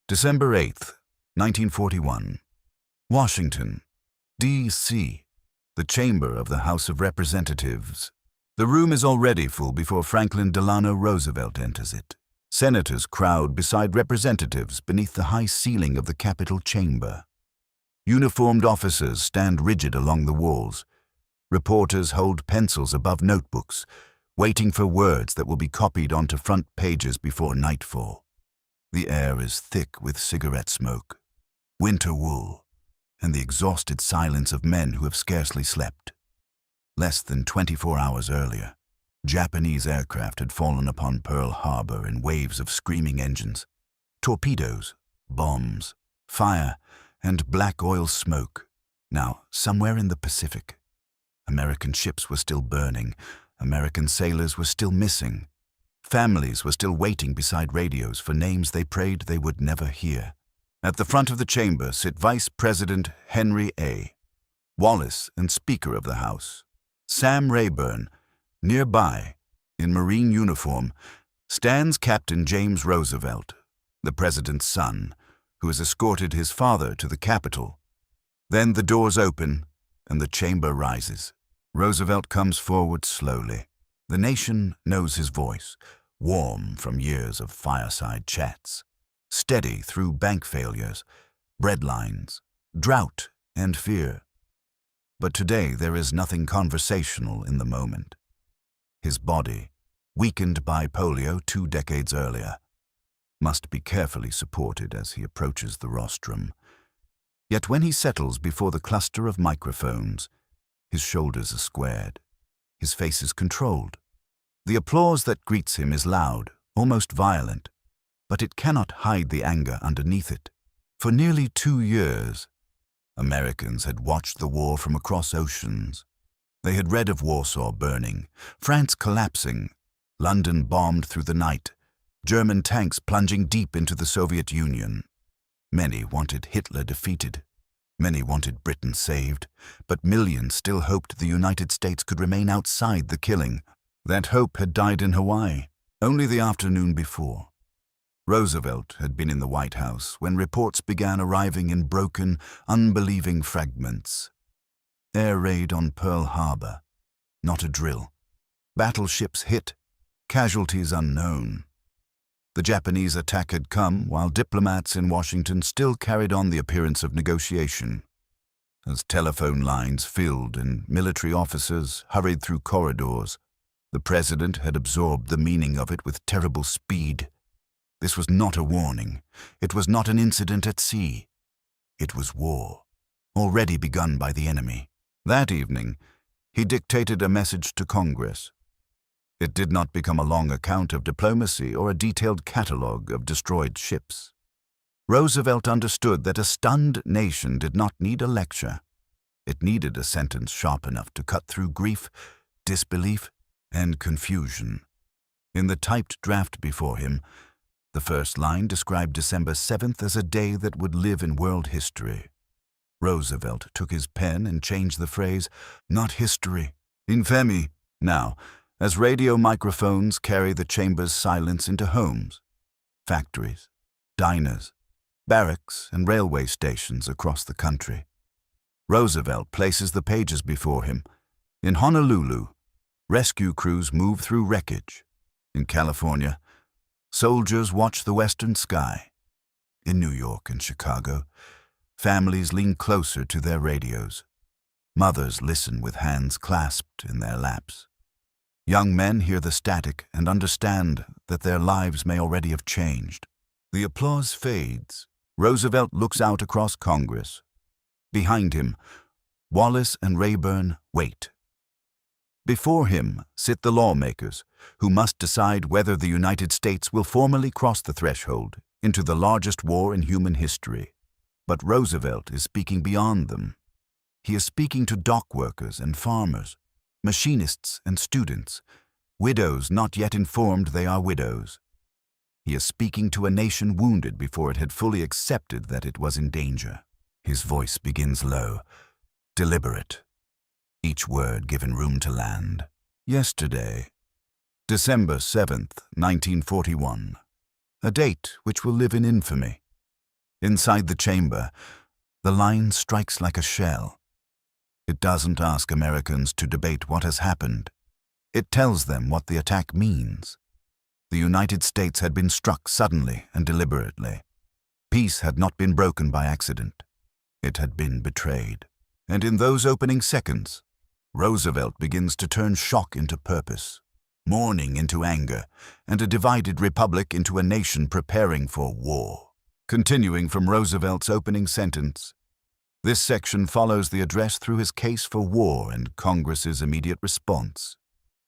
December 8th, 1941. Washington, D.C., the chamber of the House of Representatives. The room is already full before Franklin Delano Roosevelt enters it. Senators crowd beside representatives beneath the high ceiling of the Capitol chamber. Uniformed officers stand rigid along the walls. Reporters hold pencils above notebooks, waiting for words that will be copied onto front pages before nightfall. The air is thick with cigarette smoke, winter wool, and the exhausted silence of men who have scarcely slept. Less than 24 hours earlier, Japanese aircraft had fallen upon Pearl Harbor in waves of screaming engines. Torpedoes, bombs, fire, and black oil smoke. Now, somewhere in the Pacific, American ships were still burning, American sailors were still missing. Families were still waiting beside radios for names they prayed they would never hear. At the front of the chamber sit Vice President Henry A. Wallace and Speaker of the House. Sam Rayburn. Nearby, in Marine uniform, stands Captain James Roosevelt, the President's son, who has escorted his father to the Capitol. Then the doors open and the chamber rises. Roosevelt comes forward slowly. The nation knows his voice, warm from years of fireside chats, steady through bank failures, breadlines, drought, and fear. But today there is nothing conversational in the moment. His body, weakened by polio 2 decades earlier, must be carefully supported as he approaches the rostrum. Yet when he settles before the cluster of microphones, his shoulders are squared, his face is controlled. The applause that greets him is loud, almost violent, but it cannot hide the anger underneath it. For nearly 2 years, Americans had watched the war from across oceans. They had read of Warsaw burning, France collapsing, London bombed through the night, German tanks plunging deep into the Soviet Union. Many wanted Hitler defeated. Many wanted Britain saved, but millions still hoped the United States could remain outside the killing. That hope had died in Hawaii only the afternoon before. Roosevelt had been in the White House when reports began arriving in broken, unbelieving fragments. Air raid on Pearl Harbor. Not a drill. Battleships hit. Casualties unknown. The Japanese attack had come while diplomats in Washington still carried on the appearance of negotiation. As telephone lines filled and military officers hurried through corridors, the president had absorbed the meaning of it with terrible speed. This was not a warning. It was not an incident at sea. It was war, already begun by the enemy. That evening, he dictated a message to Congress. It did not become a long account of diplomacy or a detailed catalogue of destroyed ships. Roosevelt understood that a stunned nation did not need a lecture. It needed a sentence sharp enough to cut through grief, disbelief, and confusion. In the typed draft before him, the first line described December 7th as a day that would live in world history. Roosevelt took his pen and changed the phrase, not history, infamy. Now, as radio microphones carry the chamber's silence into homes, factories, diners, barracks, and railway stations across the country, Roosevelt places the pages before him. In Honolulu, rescue crews move through wreckage. In California, soldiers watch the western sky. In New York and Chicago, families lean closer to their radios. Mothers listen with hands clasped in their laps. Young men hear the static and understand that their lives may already have changed. The applause fades. Roosevelt looks out across Congress. Behind him, Wallace and Rayburn wait. Before him sit the lawmakers, who must decide whether the United States will formally cross the threshold into the largest war in human history. But Roosevelt is speaking beyond them. He is speaking to dock workers and farmers, machinists and students, widows not yet informed they are widows. He is speaking to a nation wounded before it had fully accepted that it was in danger. His voice begins low, deliberate, each word given room to land. Yesterday, December 7th, 1941, a date which will live in infamy. Inside the chamber, the line strikes like a shell. It doesn't ask Americans to debate what has happened. It tells them what the attack means. The United States had been struck suddenly and deliberately. Peace had not been broken by accident. It had been betrayed. And in those opening seconds, Roosevelt begins to turn shock into purpose, mourning into anger, and a divided republic into a nation preparing for war. Continuing from Roosevelt's opening sentence, this section follows the address through his case for war and Congress's immediate response,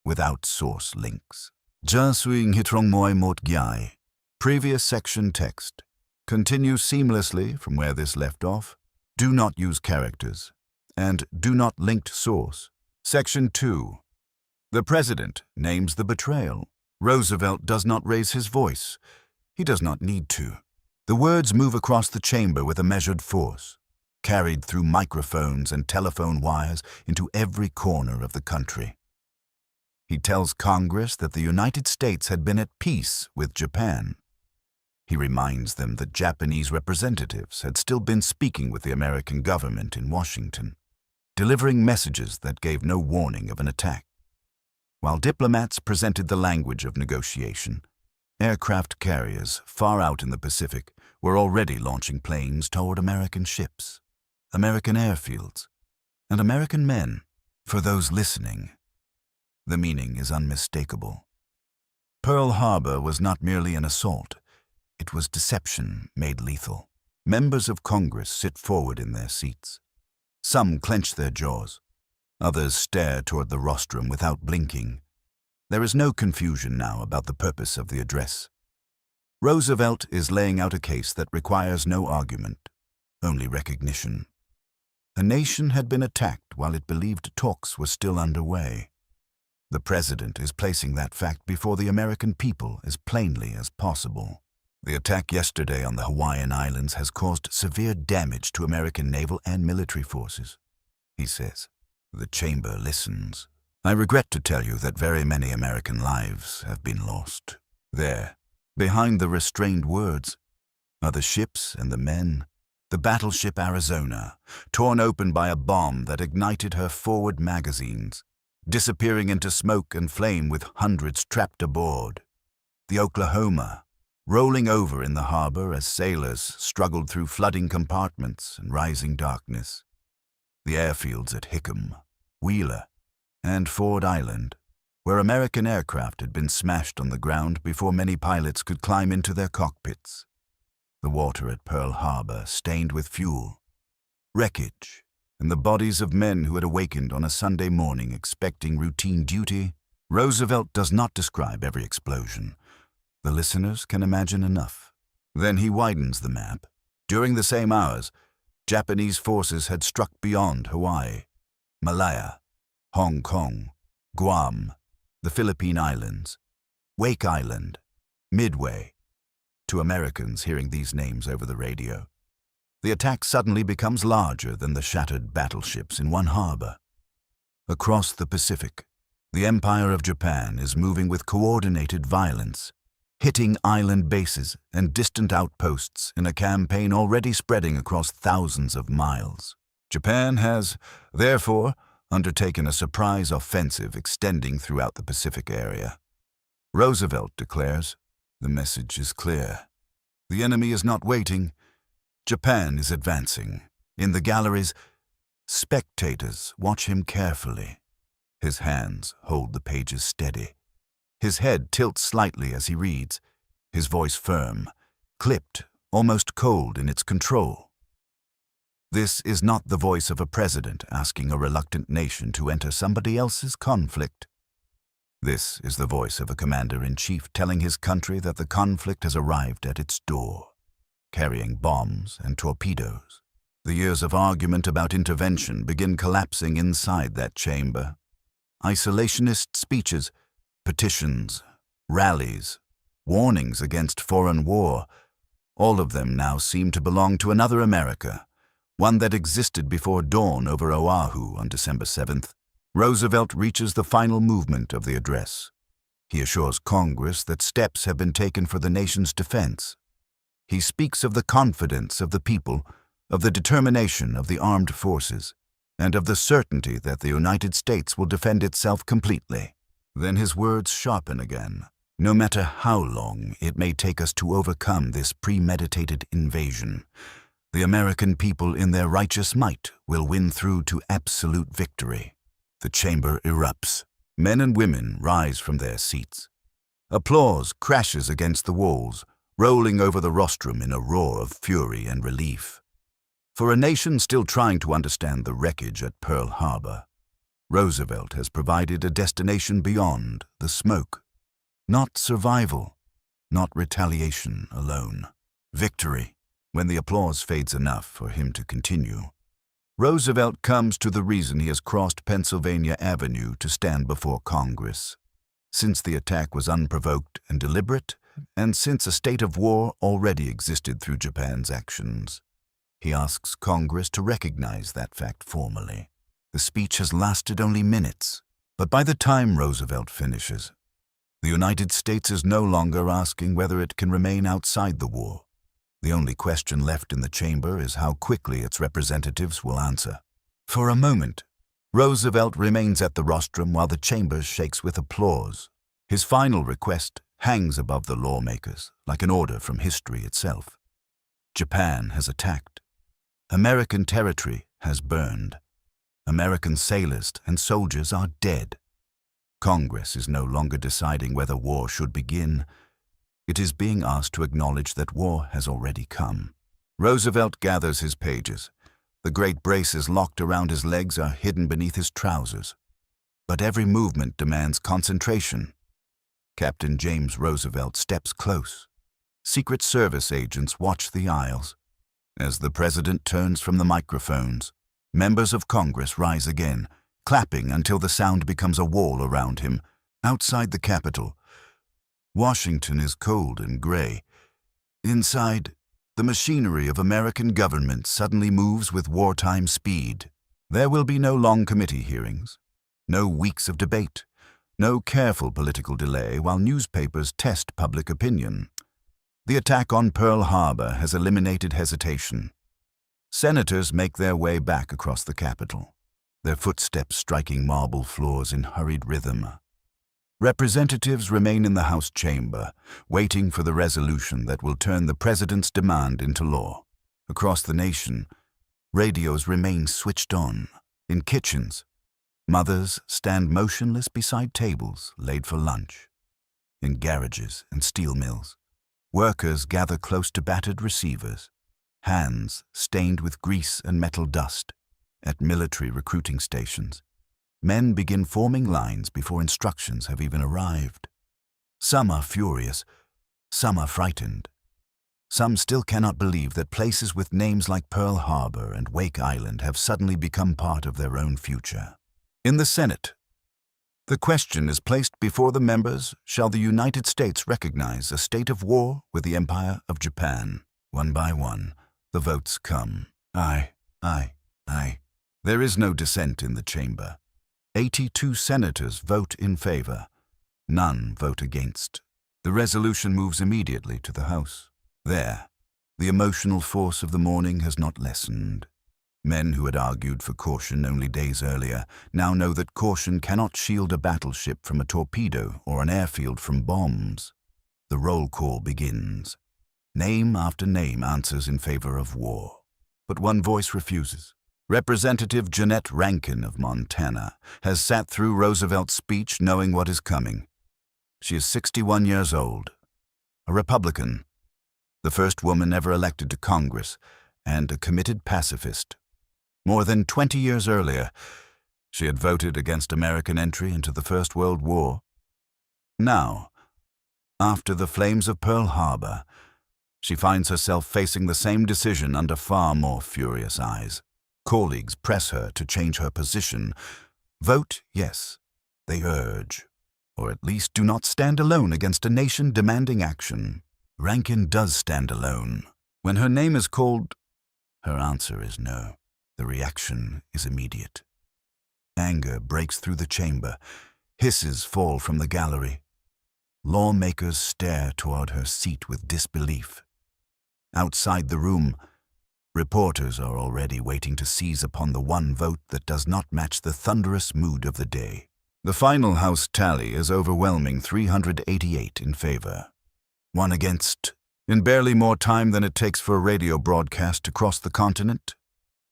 without source links. Ja suing hitrong moi mot gyai. Previous section text. Continue seamlessly from where this left off. Do not use characters. And do not linked source. Section 2. The President names the betrayal. Roosevelt does not raise his voice. He does not need to. The words move across the chamber with a measured force, carried through microphones and telephone wires into every corner of the country. He tells Congress that the United States had been at peace with Japan. He reminds them that Japanese representatives had still been speaking with the American government in Washington, delivering messages that gave no warning of an attack. While diplomats presented the language of negotiation, aircraft carriers far out in the Pacific were already launching planes toward American ships, American airfields, and American men. For those listening, the meaning is unmistakable. Pearl Harbor was not merely an assault. It was deception made lethal. Members of Congress sit forward in their seats. Some clench their jaws. Others stare toward the rostrum without blinking. There is no confusion now about the purpose of the address. Roosevelt is laying out a case that requires no argument, only recognition. A nation had been attacked while it believed talks were still underway. The President is placing that fact before the American people as plainly as possible. The attack yesterday on the Hawaiian Islands has caused severe damage to American naval and military forces, he says. The chamber listens. I regret to tell you that very many American lives have been lost. There, behind the restrained words, are the ships and the men. The battleship Arizona, torn open by a bomb that ignited her forward magazines, disappearing into smoke and flame with hundreds trapped aboard. The Oklahoma, rolling over in the harbor as sailors struggled through flooding compartments and rising darkness. The airfields at Hickam, Wheeler, and Ford Island, where American aircraft had been smashed on the ground before many pilots could climb into their cockpits. The water at Pearl Harbor stained with fuel, wreckage, and the bodies of men who had awakened on a Sunday morning expecting routine duty. Roosevelt does not describe every explosion. The listeners can imagine enough. Then he widens the map. During the same hours, Japanese forces had struck beyond Hawaii, Malaya, Hong Kong, Guam, the Philippine Islands, Wake Island, Midway. To Americans hearing these names over the radio, the attack suddenly becomes larger than the shattered battleships in one harbor. Across the Pacific, the Empire of Japan is moving with coordinated violence, hitting island bases and distant outposts in a campaign already spreading across thousands of miles. Japan has, therefore, undertaken a surprise offensive extending throughout the Pacific area. Roosevelt declares, the message is clear. The enemy is not waiting. Japan is advancing. In the galleries, spectators watch him carefully. His hands hold the pages steady. His head tilts slightly as he reads, his voice firm, clipped, almost cold in its control. This is not the voice of a president asking a reluctant nation to enter somebody else's conflict. This is the voice of a commander-in-chief telling his country that the conflict has arrived at its door, carrying bombs and torpedoes. The years of argument about intervention begin collapsing inside that chamber. Isolationist speeches, petitions, rallies, warnings against foreign war, all of them now seem to belong to another America, one that existed before dawn over Oahu on December 7th. Roosevelt reaches the final movement of the address. He assures Congress that steps have been taken for the nation's defense. He speaks of the confidence of the people, of the determination of the armed forces, and of the certainty that the United States will defend itself completely. Then his words sharpen again. No matter how long it may take us to overcome this premeditated invasion, the American people in their righteous might will win through to absolute victory. The chamber erupts. Men and women rise from their seats. Applause crashes against the walls, rolling over the rostrum in a roar of fury and relief. For a nation still trying to understand the wreckage at Pearl Harbor, Roosevelt has provided a destination beyond the smoke. Not survival, not retaliation alone. Victory. When the applause fades enough for him to continue, Roosevelt comes to the reason he has crossed Pennsylvania Avenue to stand before Congress. Since the attack was unprovoked and deliberate, and since a state of war already existed through Japan's actions, he asks Congress to recognize that fact formally. The speech has lasted only minutes, but by the time Roosevelt finishes, the United States is no longer asking whether it can remain outside the war. The only question left in the chamber is how quickly its representatives will answer. For a moment, Roosevelt remains at the rostrum while the chamber shakes with applause. His final request hangs above the lawmakers like an order from history itself. Japan has attacked. American territory has burned. American sailors and soldiers are dead. Congress is no longer deciding whether war should begin. It is being asked to acknowledge that war has already come. Roosevelt gathers his pages. The great braces locked around his legs are hidden beneath his trousers. But every movement demands concentration. Captain James Roosevelt steps close. Secret Service agents watch the aisles. As the president turns from the microphones, members of Congress rise again, clapping until the sound becomes a wall around him. Outside the Capitol, Washington is cold and gray. Inside, the machinery of American government suddenly moves with wartime speed. There will be no long committee hearings, no weeks of debate, no careful political delay while newspapers test public opinion. The attack on Pearl Harbor has eliminated hesitation. Senators make their way back across the Capitol, their footsteps striking marble floors in hurried rhythm. Representatives remain in the House chamber, waiting for the resolution that will turn the president's demand into law. Across the nation, radios remain switched on. In kitchens, mothers stand motionless beside tables laid for lunch. In garages and steel mills, workers gather close to battered receivers, hands stained with grease and metal dust. At military recruiting stations, men begin forming lines before instructions have even arrived. Some are furious, some are frightened. Some still cannot believe that places with names like Pearl Harbor and Wake Island have suddenly become part of their own future. In the Senate, the question is placed before the members: shall the United States recognize a state of war with the Empire of Japan? One by one, the votes come. Aye, aye, aye. There is no dissent in the chamber. 82 senators vote in favor. None vote against. The resolution moves immediately to the House. There, the emotional force of the morning has not lessened. Men who had argued for caution only days earlier now know that caution cannot shield a battleship from a torpedo or an airfield from bombs. The roll call begins. Name after name answers in favor of war. But one voice refuses. Representative Jeanette Rankin of Montana has sat through Roosevelt's speech knowing what is coming. She is 61 years old, a Republican, the first woman ever elected to Congress, and a committed pacifist. More than 20 years earlier, she had voted against American entry into the First World War. Now, after the flames of Pearl Harbor, she finds herself facing the same decision under far more furious eyes. Colleagues press her to change her position. Vote yes, they urge, or at least do not stand alone against a nation demanding action. Rankin does stand alone. When her name is called, her answer is no. The reaction is immediate. Anger breaks through the chamber. Hisses fall from the gallery. Lawmakers stare toward her seat with disbelief. Outside the room, reporters are already waiting to seize upon the one vote that does not match the thunderous mood of the day. The final House tally is overwhelming 388 in favor, 1 against. In barely more time than it takes for a radio broadcast to cross the continent,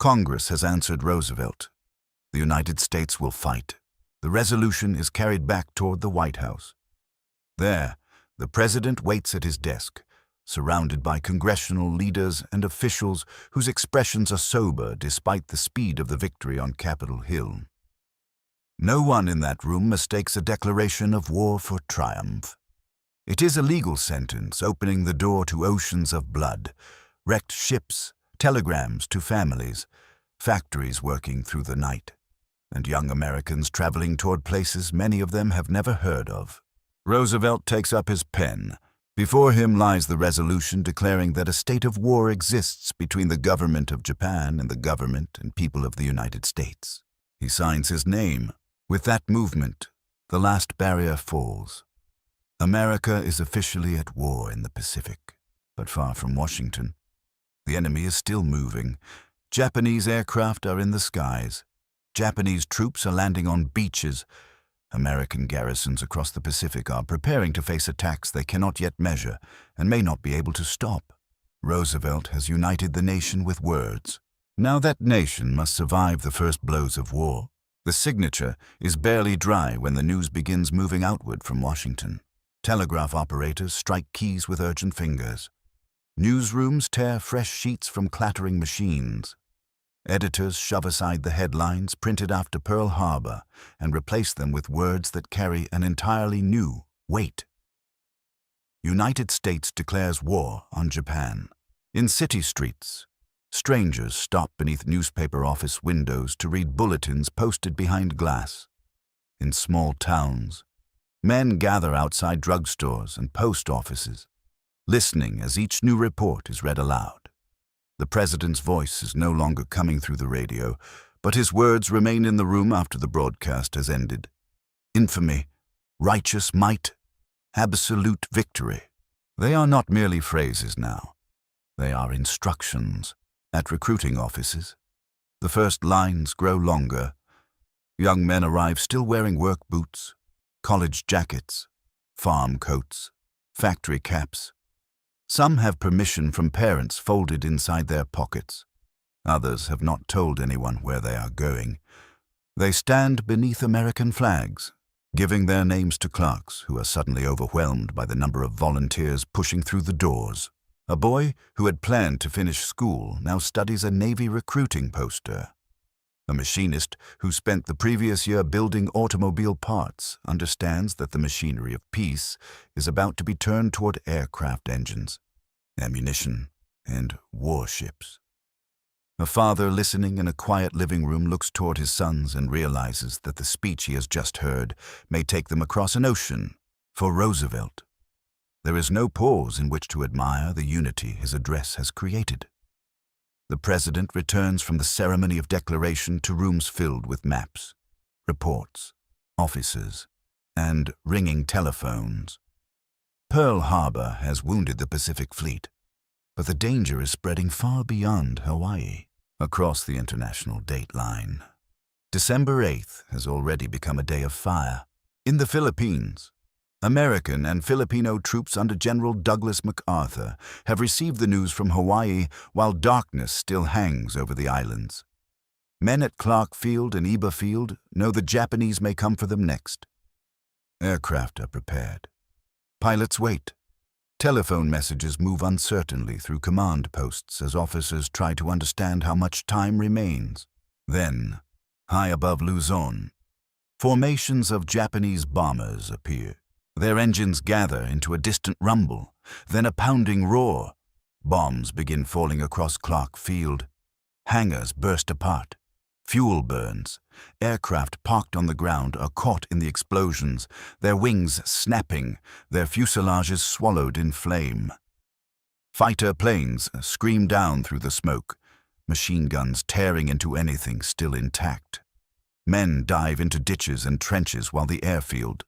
Congress has answered Roosevelt. The United States will fight. The resolution is carried back toward the White House. There, the president waits at his desk, surrounded by congressional leaders and officials whose expressions are sober despite the speed of the victory on Capitol Hill. No one in that room mistakes a declaration of war for triumph. It is a legal sentence opening the door to oceans of blood, wrecked ships, telegrams to families, factories working through the night, and young Americans traveling toward places many of them have never heard of. Roosevelt takes up his pen. Before him lies the resolution declaring that a state of war exists between the government of Japan and the government and people of the United States. He signs his name. With that movement, the last barrier falls. America is officially at war in the Pacific, but far from Washington. The enemy is still moving. Japanese aircraft are in the skies. Japanese troops are landing on beaches. American garrisons across the Pacific are preparing to face attacks they cannot yet measure and may not be able to stop. Roosevelt has united the nation with words. Now that nation must survive the first blows of war. The signature is barely dry when the news begins moving outward from Washington. Telegraph operators strike keys with urgent fingers. Newsrooms tear fresh sheets from clattering machines. Editors shove aside the headlines printed after Pearl Harbor and replace them with words that carry an entirely new weight. United States declares war on Japan. In city streets, strangers stop beneath newspaper office windows to read bulletins posted behind glass. In small towns, men gather outside drugstores and post offices, listening as each new report is read aloud. The president's voice is no longer coming through the radio, but his words remain in the room after the broadcast has ended. Infamy, righteous might, absolute victory. They are not merely phrases now. They are instructions. At recruiting offices, the first lines grow longer. Young men arrive still wearing work boots, college jackets, farm coats, factory caps. Some have permission from parents folded inside their pockets. Others have not told anyone where they are going. They stand beneath American flags, giving their names to clerks who are suddenly overwhelmed by the number of volunteers pushing through the doors. A boy who had planned to finish school now studies a Navy recruiting poster. A machinist who spent the previous year building automobile parts understands that the machinery of peace is about to be turned toward aircraft engines, ammunition, and warships. A father listening in a quiet living room looks toward his sons and realizes that the speech he has just heard may take them across an ocean. For Roosevelt, there is no pause in which to admire the unity his address has created. The president returns from the ceremony of declaration to rooms filled with maps, reports, officers, and ringing telephones. Pearl Harbor has wounded the Pacific Fleet, but the danger is spreading far beyond Hawaii, across the international date line. December 8th has already become a day of fire. In the Philippines, American and Filipino troops under General Douglas MacArthur have received the news from Hawaii while darkness still hangs over the islands. Men at Clark Field and Iba Field know the Japanese may come for them next. Aircraft are prepared. Pilots wait. Telephone messages move uncertainly through command posts as officers try to understand how much time remains. Then, high above Luzon, formations of Japanese bombers appear. Their engines gather into a distant rumble, then a pounding roar. Bombs begin falling across Clark Field. Hangars burst apart. Fuel burns. Aircraft parked on the ground are caught in the explosions, their wings snapping, their fuselages swallowed in flame. Fighter planes scream down through the smoke, machine guns tearing into anything still intact. Men dive into ditches and trenches while the airfield,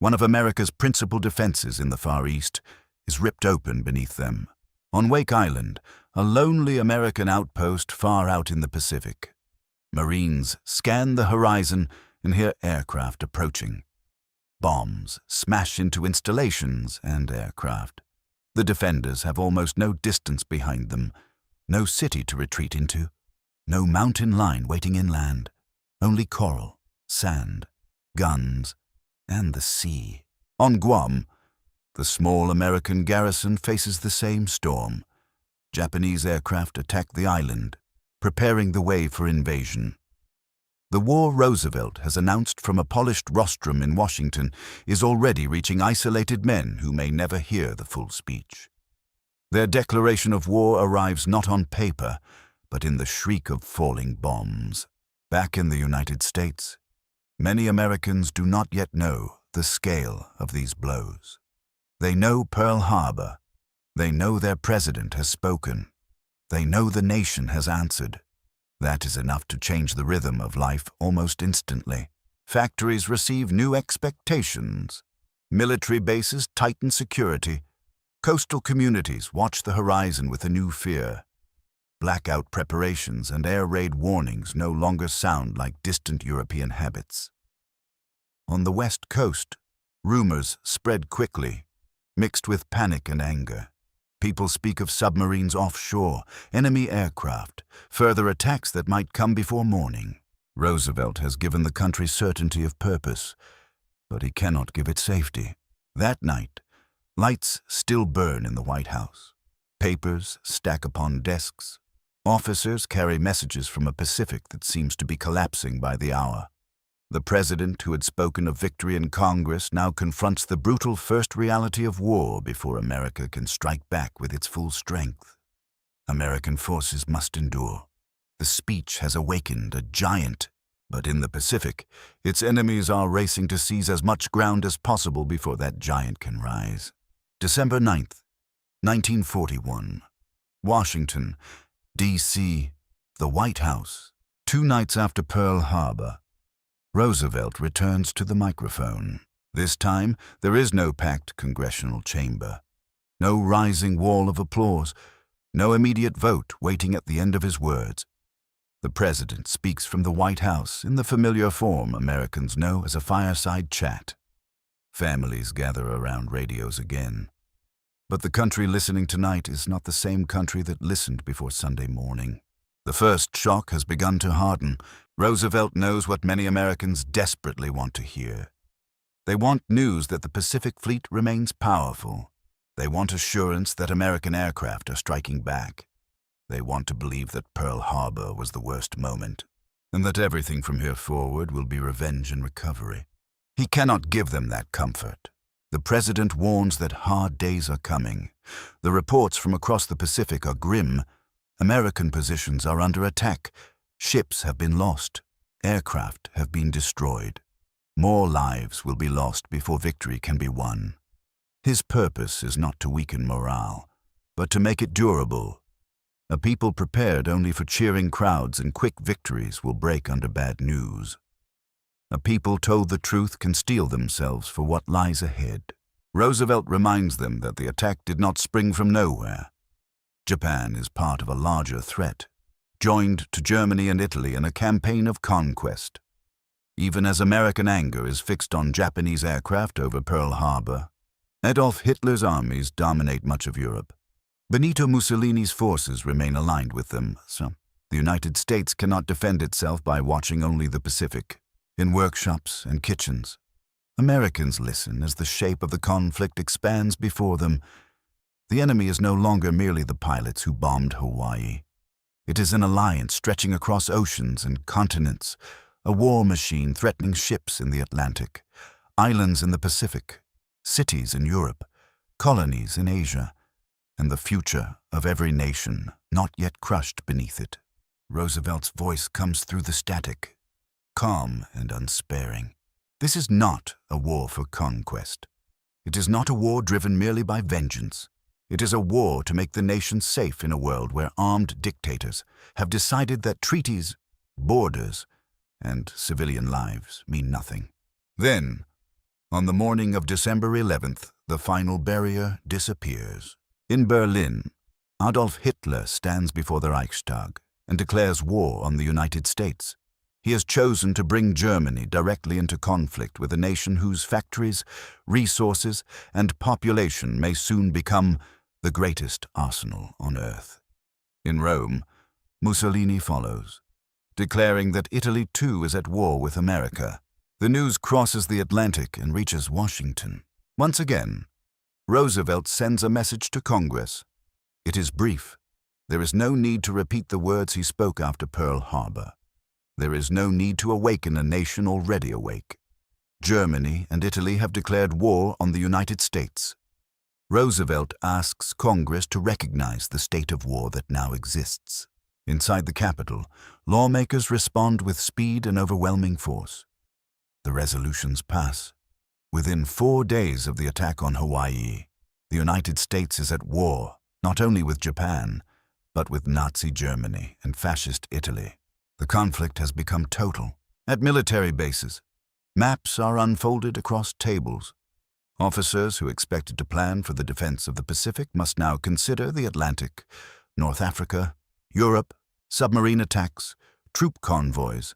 one of America's principal defenses in the Far East, is ripped open beneath them. On Wake Island, a lonely American outpost far out in the Pacific. Marines scan the horizon and hear aircraft approaching. Bombs smash into installations and aircraft. The defenders have almost no distance behind them, no city to retreat into, no mountain line waiting inland, only coral, sand, guns, and the sea. On Guam, the small American garrison faces the same storm. Japanese aircraft attack the island, preparing the way for invasion. The war Roosevelt has announced from a polished rostrum in Washington is already reaching isolated men who may never hear the full speech. Their declaration of war arrives not on paper, but in the shriek of falling bombs. Back in the United States, many Americans do not yet know the scale of these blows. They know Pearl Harbor. They know their president has spoken. They know the nation has answered. That is enough to change the rhythm of life almost instantly. Factories receive new expectations. Military bases tighten security. Coastal communities watch the horizon with a new fear. Blackout preparations and air raid warnings no longer sound like distant European habits. On the West Coast, rumors spread quickly, mixed with panic and anger. People speak of submarines offshore, enemy aircraft, further attacks that might come before morning. Roosevelt has given the country certainty of purpose, but he cannot give it safety. That night, lights still burn in the White House. Papers stack upon desks. Officers carry messages from a Pacific that seems to be collapsing by the hour. The president, who had spoken of victory in Congress, now confronts the brutal first reality of war before America can strike back with its full strength. American forces must endure. The speech has awakened a giant, but in the Pacific, its enemies are racing to seize as much ground as possible before that giant can rise. December 9th, 1941. Washington, D.C., the White House. 2 nights after Pearl Harbor, Roosevelt returns to the microphone. This time, there is no packed congressional chamber, no rising wall of applause, no immediate vote waiting at the end of his words. The president speaks from the White House in the familiar form Americans know as a fireside chat. Families gather around radios again. But the country listening tonight is not the same country that listened before Sunday morning. The first shock has begun to harden. Roosevelt knows what many Americans desperately want to hear. They want news that the Pacific Fleet remains powerful. They want assurance that American aircraft are striking back. They want to believe that Pearl Harbor was the worst moment, and that everything from here forward will be revenge and recovery. He cannot give them that comfort. The president warns that hard days are coming. The reports from across the Pacific are grim. American positions are under attack. Ships have been lost. Aircraft have been destroyed. More lives will be lost before victory can be won. His purpose is not to weaken morale, but to make it durable. A people prepared only for cheering crowds and quick victories will break under bad news. A people told the truth can steel themselves for what lies ahead. Roosevelt reminds them that the attack did not spring from nowhere. Japan is part of a larger threat, joined to Germany and Italy in a campaign of conquest. Even as American anger is fixed on Japanese aircraft over Pearl Harbor, Adolf Hitler's armies dominate much of Europe. Benito Mussolini's forces remain aligned with them, so the United States cannot defend itself by watching only the Pacific. In workshops and kitchens, Americans listen as the shape of the conflict expands before them. The enemy is no longer merely the pilots who bombed Hawaii. It is an alliance stretching across oceans and continents, a war machine threatening ships in the Atlantic, islands in the Pacific, cities in Europe, colonies in Asia, and the future of every nation not yet crushed beneath it. Roosevelt's voice comes through the static, calm and unsparing. This is not a war for conquest. It is not a war driven merely by vengeance. It is a war to make the nation safe in a world where armed dictators have decided that treaties, borders, and civilian lives mean nothing. Then, on the morning of December 11th, the final barrier disappears. In Berlin, Adolf Hitler stands before the Reichstag and declares war on the United States. He has chosen to bring Germany directly into conflict with a nation whose factories, resources, and population may soon become the greatest arsenal on earth. In Rome, Mussolini follows, declaring that Italy too is at war with America. The news crosses the Atlantic and reaches Washington. Once again, Roosevelt sends a message to Congress. It is brief. There is no need to repeat the words he spoke after Pearl Harbor. There is no need to awaken a nation already awake. Germany and Italy have declared war on the United States. Roosevelt asks Congress to recognize the state of war that now exists. Inside the Capitol, lawmakers respond with speed and overwhelming force. The resolutions pass. Within 4 days of the attack on Hawaii, the United States is at war, not only with Japan, but with Nazi Germany and fascist Italy. The conflict has become total. At military bases, maps are unfolded across tables. Officers who expected to plan for the defense of the Pacific must now consider the Atlantic, North Africa, Europe, submarine attacks, troop convoys,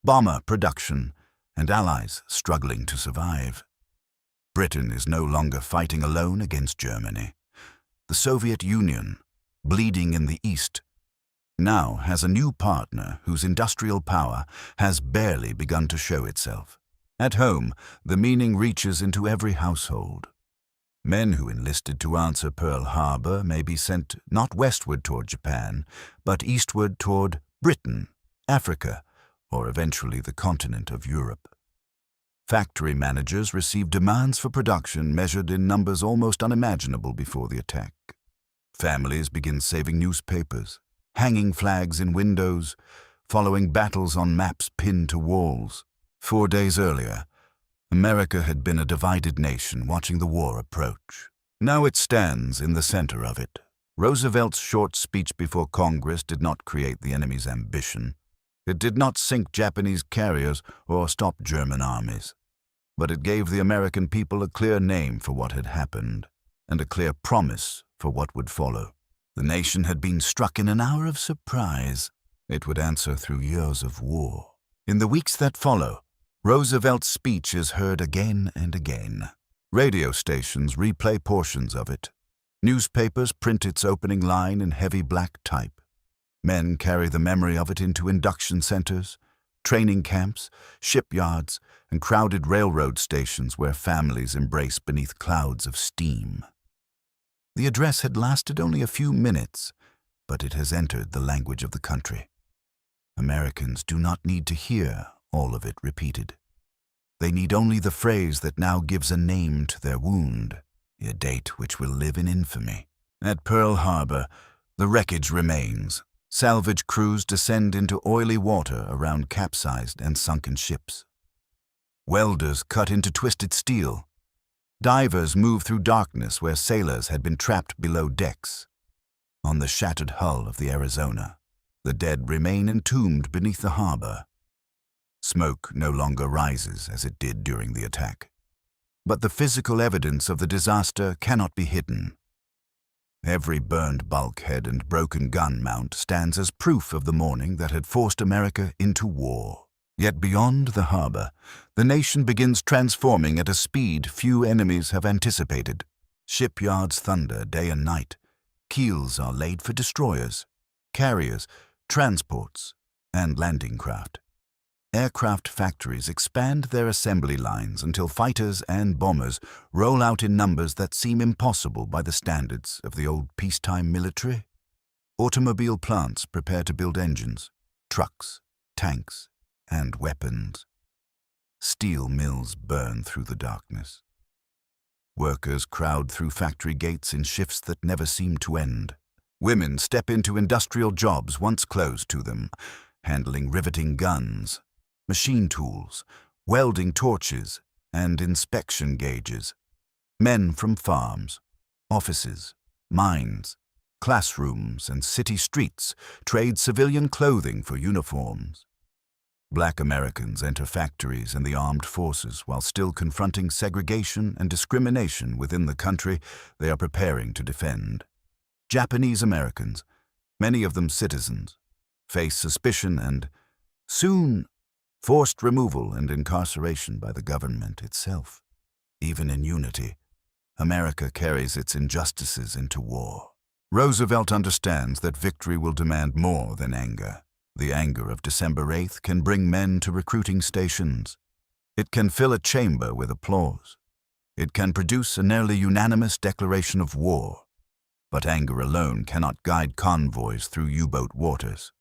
bomber production, and allies struggling to survive. Britain is no longer fighting alone against Germany. The Soviet Union, bleeding in the East, now has a new partner whose industrial power has barely begun to show itself. At home, the meaning reaches into every household. Men who enlisted to answer Pearl Harbor may be sent not westward toward Japan, but eastward toward Britain, Africa, or eventually the continent of Europe. Factory managers receive demands for production measured in numbers almost unimaginable before the attack. Families begin saving newspapers, hanging flags in windows, following battles on maps pinned to walls. 4 days earlier, America had been a divided nation watching the war approach. Now it stands in the center of it. Roosevelt's short speech before Congress did not create the enemy's ambition. It did not sink Japanese carriers or stop German armies. But it gave the American people a clear name for what had happened, and a clear promise for what would follow. The nation had been struck in an hour of surprise. It would answer through years of war. In the weeks that follow, Roosevelt's speech is heard again and again. Radio stations replay portions of it. Newspapers print its opening line in heavy black type. Men carry the memory of it into induction centers, training camps, shipyards, and crowded railroad stations where families embrace beneath clouds of steam. The address had lasted only a few minutes, but it has entered the language of the country. Americans do not need to hear all of it repeated. They need only the phrase that now gives a name to their wound, a date which will live in infamy. At Pearl Harbor, the wreckage remains. Salvage crews descend into oily water around capsized and sunken ships. Welders cut into twisted steel. Divers move through darkness where sailors had been trapped below decks. On the shattered hull of the Arizona, the dead remain entombed beneath the harbor. Smoke no longer rises as it did during the attack. But the physical evidence of the disaster cannot be hidden. Every burned bulkhead and broken gun mount stands as proof of the morning that had forced America into war. Yet beyond the harbor, the nation begins transforming at a speed few enemies have anticipated. Shipyards thunder day and night. Keels are laid for destroyers, carriers, transports, and landing craft. Aircraft factories expand their assembly lines until fighters and bombers roll out in numbers that seem impossible by the standards of the old peacetime military. Automobile plants prepare to build engines, trucks, tanks, and weapons. Steel mills burn through the darkness. Workers crowd through factory gates in shifts that never seem to end. Women step into industrial jobs once closed to them, handling riveting guns, machine tools, welding torches, and inspection gauges. Men from farms, offices, mines, classrooms, and city streets trade civilian clothing for uniforms. Black Americans enter factories and the armed forces while still confronting segregation and discrimination within the country they are preparing to defend. Japanese Americans, many of them citizens, face suspicion and, soon, forced removal and incarceration by the government itself. Even in unity, America carries its injustices into war. Roosevelt understands that victory will demand more than anger. The anger of December 8th can bring men to recruiting stations. It can fill a chamber with applause. It can produce a nearly unanimous declaration of war. But anger alone cannot guide convoys through U-boat waters,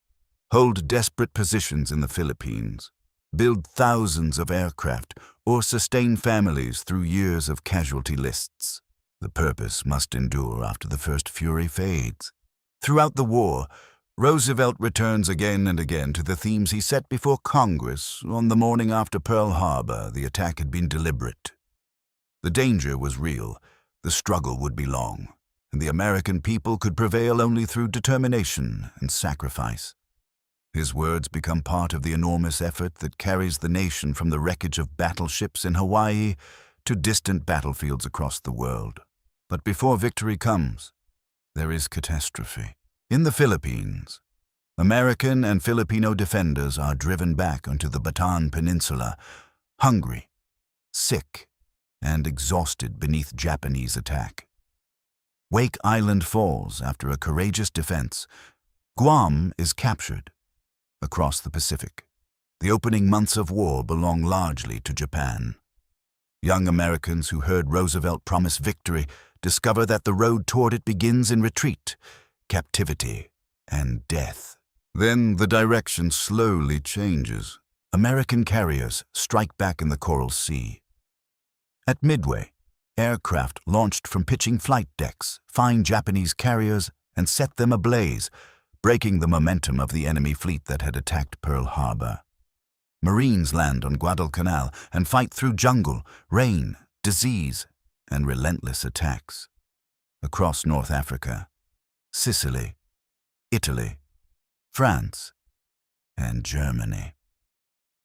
hold desperate positions in the Philippines, build thousands of aircraft, or sustain families through years of casualty lists. The purpose must endure after the first fury fades. Throughout the war, Roosevelt returns again and again to the themes he set before Congress on the morning after Pearl Harbor. The attack had been deliberate. The danger was real, the struggle would be long, and the American people could prevail only through determination and sacrifice. His words become part of the enormous effort that carries the nation from the wreckage of battleships in Hawaii to distant battlefields across the world. But before victory comes, there is catastrophe. In the Philippines, American and Filipino defenders are driven back onto the Bataan Peninsula, hungry, sick, and exhausted beneath Japanese attack. Wake Island falls after a courageous defense. Guam is captured. Across the Pacific, the opening months of war belong largely to Japan. Young Americans who heard Roosevelt promise victory discover that the road toward it begins in retreat, captivity, and death. Then the direction slowly changes. American carriers strike back in the Coral Sea. At Midway, aircraft launched from pitching flight decks find Japanese carriers and set them ablaze, breaking the momentum of the enemy fleet that had attacked Pearl Harbor. Marines land on Guadalcanal and fight through jungle, rain, disease, and relentless attacks. Across North Africa, Sicily, Italy, France, and Germany.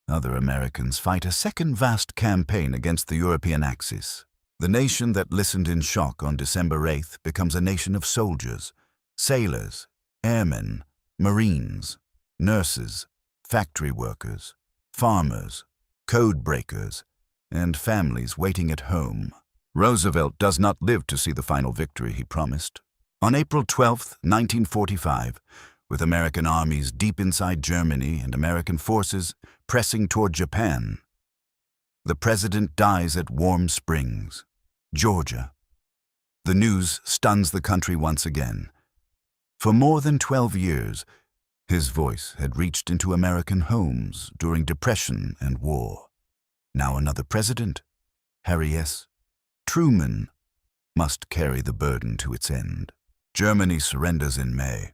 Other Americans fight a second vast campaign against the European Axis. The nation that listened in shock on December 8th becomes a nation of soldiers, sailors, airmen, marines, nurses, factory workers, farmers, code breakers, and families waiting at home. Roosevelt does not live to see the final victory he promised. On April 12, 1945, with American armies deep inside Germany and American forces pressing toward Japan, the president dies at Warm Springs, Georgia. The news stuns the country once again. For more than 12 years, his voice had reached into American homes during Depression and war. Now another president, Harry S. Truman, must carry the burden to its end. Germany surrenders in May.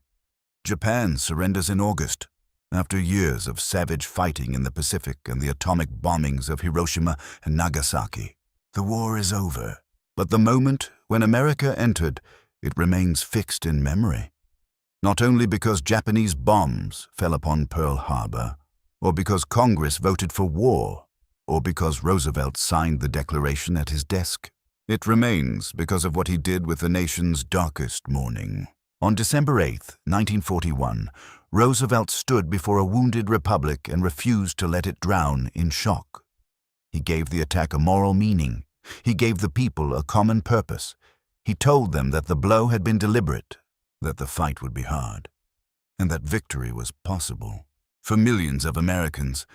Japan surrenders in August, after years of savage fighting in the Pacific and the atomic bombings of Hiroshima and Nagasaki. The war is over, but the moment when America entered, it remains fixed in memory. Not only because Japanese bombs fell upon Pearl Harbor, or because Congress voted for war, or because Roosevelt signed the Declaration at his desk. It remains because of what he did with the nation's darkest morning. On December 8, 1941, Roosevelt stood before a wounded republic and refused to let it drown in shock. He gave the attack a moral meaning. He gave the people a common purpose. He told them that the blow had been deliberate, that the fight would be hard, and that victory was possible. For millions of Americans,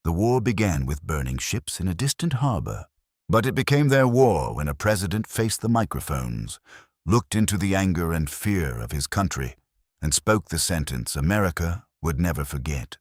the war began with burning ships in a distant harbor. But it became their war when a president faced the microphones, looked into the anger and fear of his country, and spoke the sentence America would never forget.